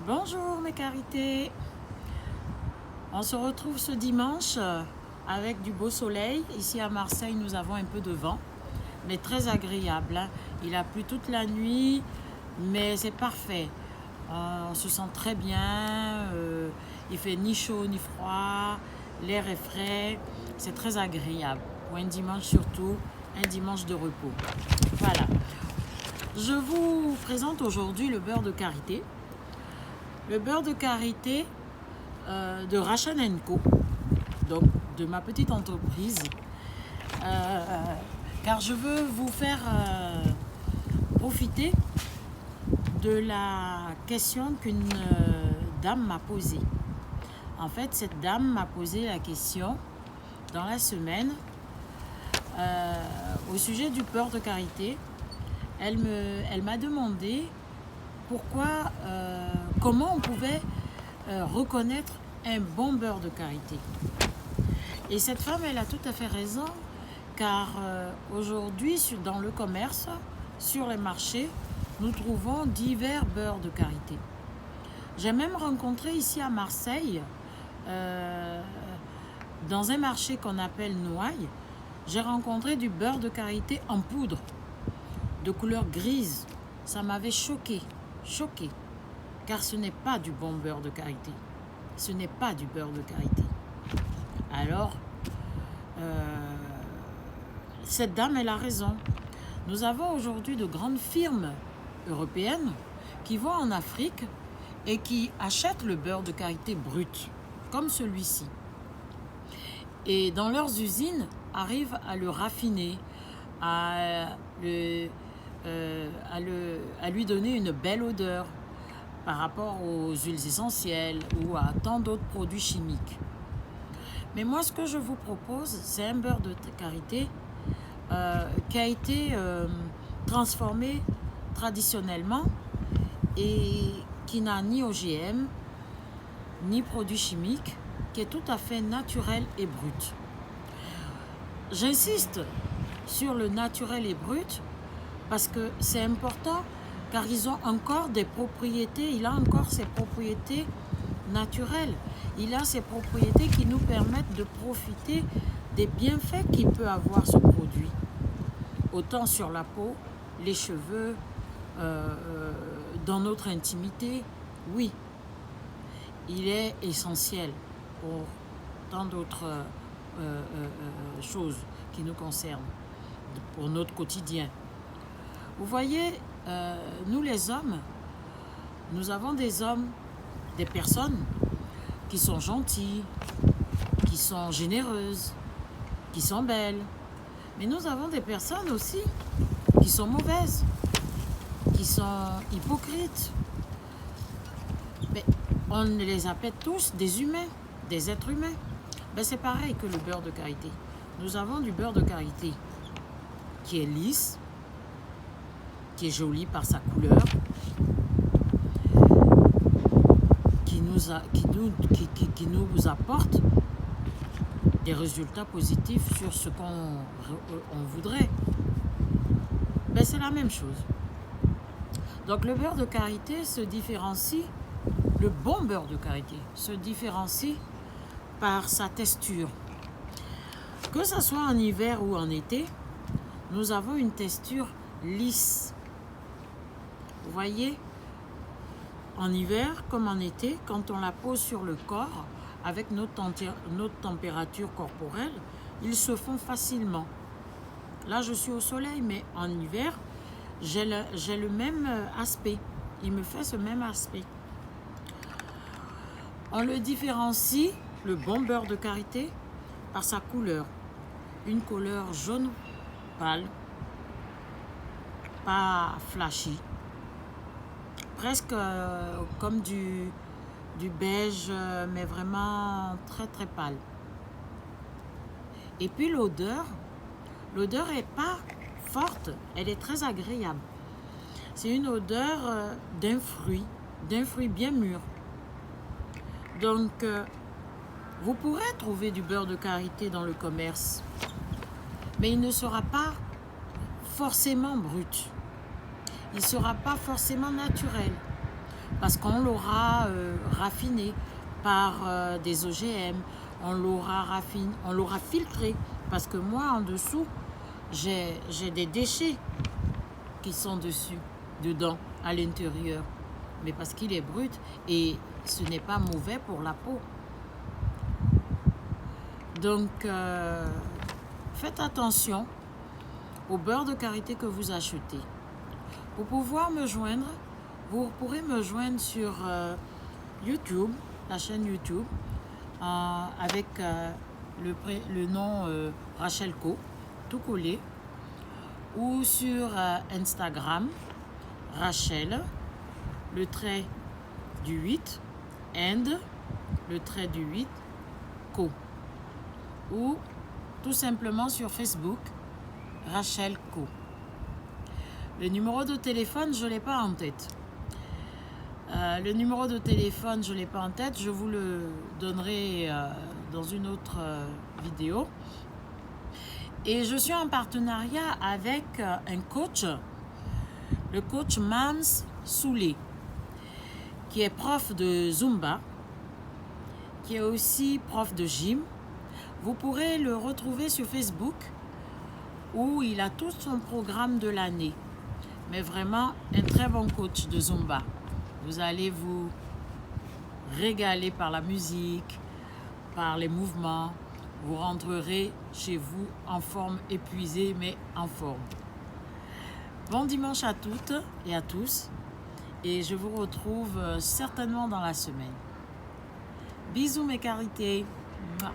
Bonjour mes carités, on se retrouve ce dimanche avec du beau soleil. Ici à Marseille, nous avons un peu de vent, mais très agréable. Il a plu toute la nuit, mais c'est parfait. On se sent très bien, il fait ni chaud ni froid, l'air est frais, c'est très agréable. Pour un dimanche surtout, un dimanche de repos. Voilà. Je vous présente aujourd'hui le beurre de karité. Le beurre de karité de Rachan & Co, donc de ma petite entreprise, car je veux vous faire profiter de la question qu'une dame m'a posée. En fait, cette dame m'a posé la question dans la semaine au sujet du beurre de karité. Elle m'a demandé comment on pouvait reconnaître un bon beurre de karité. Et cette femme, elle a tout à fait raison, car aujourd'hui, dans le commerce, sur les marchés, nous trouvons divers beurres de karité. J'ai même rencontré ici à Marseille, dans un marché qu'on appelle Noailles, j'ai rencontré du beurre de karité en poudre, de couleur grise. Ça m'avait choqué, car ce n'est pas du bon beurre de karité. Ce n'est pas du beurre de karité. Alors, cette dame, elle a raison. Nous avons aujourd'hui de grandes firmes européennes qui vont en Afrique et qui achètent le beurre de karité brut, comme celui-ci. Et dans leurs usines, arrivent à le raffiner, à lui donner une belle odeur par rapport aux huiles essentielles ou à tant d'autres produits chimiques. Mais moi, ce que je vous propose, c'est un beurre de karité qui a été transformé traditionnellement et qui n'a ni OGM, ni produits chimiques, qui est tout à fait naturel et brut. J'insiste sur le naturel et brut parce que c'est important, car ils ont encore des propriétés, il a encore ses propriétés naturelles. Il a ses propriétés qui nous permettent de profiter des bienfaits qu'il peut avoir ce produit. Autant sur la peau, les cheveux, dans notre intimité, oui. Il est essentiel pour tant d'autres choses qui nous concernent, pour notre quotidien. Vous voyez, nous les hommes, nous avons des personnes qui sont gentilles, qui sont généreuses, qui sont belles. Mais nous avons des personnes aussi qui sont mauvaises, qui sont hypocrites. Mais on les appelle tous des humains, des êtres humains. Ben c'est pareil que le beurre de karité. Nous avons du beurre de karité qui est lisse, qui est joli par sa couleur, qui nous apporte des résultats positifs sur ce qu'on voudrait. Ben, c'est la même chose. Donc le beurre de karité se différencie, le bon beurre de karité se différencie par sa texture. Que ce soit en hiver ou en été, nous avons une texture lisse. Vous voyez, en hiver comme en été, quand on la pose sur le corps, avec notre température corporelle, ils se font facilement. Là, je suis au soleil, mais en hiver, j'ai le même aspect. Il me fait ce même aspect. On le différencie, le bon beurre de karité, par sa couleur. Une couleur jaune pâle, pas flashy, presque comme du beige, mais vraiment très très pâle. Et puis l'odeur est pas forte, elle est très agréable. C'est une odeur d'un fruit bien mûr. Donc vous pourrez trouver du beurre de karité dans le commerce, mais il ne sera pas forcément brut, il ne sera pas forcément naturel. parce qu'on l'aura raffiné par des OGM, on l'aura filtré, parce que moi en dessous j'ai des déchets qui sont dedans, à l'intérieur, mais parce qu'il est brut et ce n'est pas mauvais pour la peau. Donc faites attention au beurre de karité que vous achetez. Pour pouvoir me joindre, vous pourrez me joindre sur YouTube, la chaîne YouTube, avec le nom Rachel Co, tout collé, ou sur Instagram, Rachel, le trait du 8, and, le trait du 8, Co, ou tout simplement sur Facebook, Rachel Co. Le numéro de téléphone, je ne l'ai pas en tête. Je vous le donnerai dans une autre vidéo. Et je suis en partenariat avec un coach, le coach Mams Soulé, qui est prof de Zumba, qui est aussi prof de gym. Vous pourrez le retrouver sur Facebook, où il a tout son programme de l'année. Mais vraiment, un très bon coach de Zumba. Vous allez vous régaler par la musique, par les mouvements. Vous rentrerez chez vous en forme, épuisé, mais en forme. Bon dimanche à toutes et à tous. Et je vous retrouve certainement dans la semaine. Bisous mes carités. Mouah.